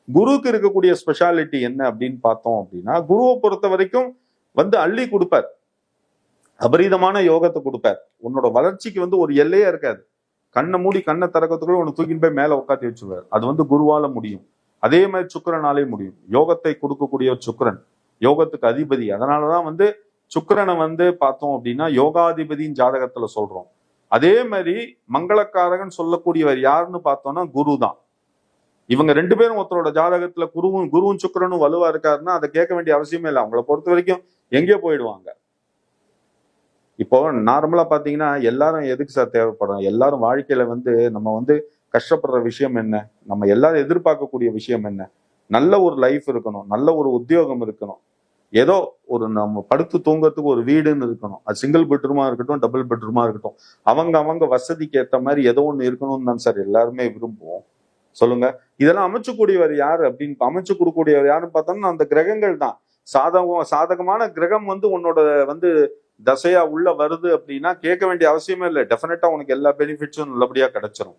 குருவுக்கு இருக்கக்கூடிய ஸ்பெஷாலிட்டி என்ன அப்படின்னு பார்த்தோம் அப்படின்னா, குருவை பொறுத்த வரைக்கும் அள்ளி கொடுப்பார், அபரீதமான யோகத்தை கொடுப்பார். உன்னோட வளர்ச்சிக்கு ஒரு எல்லையே இருக்காது. கண்ணை மூடி கண்ணை திறக்கிறதுக்குள்ள உன்னை தூக்கின்னு போய் மேல உட்காந்து வச்சுருவார். அது குருவால முடியும். அதே மாதிரி சுக்கிரனாலே முடியும். யோகத்தை கொடுக்கக்கூடிய சுக்கிரன் யோகத்துக்கு அதிபதி. அதனாலதான் சுக்கிரனை பார்த்தோம் அப்படின்னா யோகாதிபதியின் ஜாதகத்துல சொல்றோம். அதே மாதிரி மங்களக்காரகன் சொல்லக்கூடியவர் யாருன்னு பார்த்தோம்னா குரு தான். இவங்க ரெண்டு பேரும் ஒருத்தரோட ஜாதகத்துல குருவும் சுக்கிரனும் வலுவா இருக்காருன்னா அதை கேட்க வேண்டிய அவசியமே இல்லை. அவங்கள பொறுத்த வரைக்கும் எங்கேயோ போயிடுவாங்க. இப்போ நார்மலா பாத்தீங்கன்னா எல்லாரும் எதுக்கு சார் தேவைப்படும்? எல்லாரும் வாழ்க்கையில நம்ம கஷ்டப்படுற விஷயம் என்ன? நம்ம எல்லாரும் எதிர்பார்க்கக்கூடிய விஷயம் என்ன? நல்ல ஒரு லைஃப் இருக்கணும், நல்ல ஒரு உத்தியோகம் இருக்கணும், ஏதோ ஒரு நம்ம படுத்து தூங்கறதுக்கு ஒரு வீடுன்னு இருக்கணும். அது சிங்கிள் பெட்ரூமா இருக்கட்டும், டபுள் பெட்ரூமா இருக்கட்டும், அவங்க வசதிக்கு ஏற்ற மாதிரி ஏதோ ஒண்ணு இருக்கணும்னு தான் சார் எல்லாருமே விரும்புவோம். சொல்லுங்க, இதெல்லாம் அமைச்சுக்கூடியவர் யாரு அப்படின்னு அமைச்சு கொடுக்கக்கூடியவர் யாருன்னு பார்த்தோம்னா அந்த கிரகங்கள் தான். சாதகமான கிரகம் உன்னோட தசையா உள்ள வருது அப்படின்னா கேட்க வேண்டிய அவசியமே இல்லை. டெஃபினட்டா உனக்கு எல்லா பெனிஃபிட்ஸும் நல்லபடியா கிடைச்சிரும்.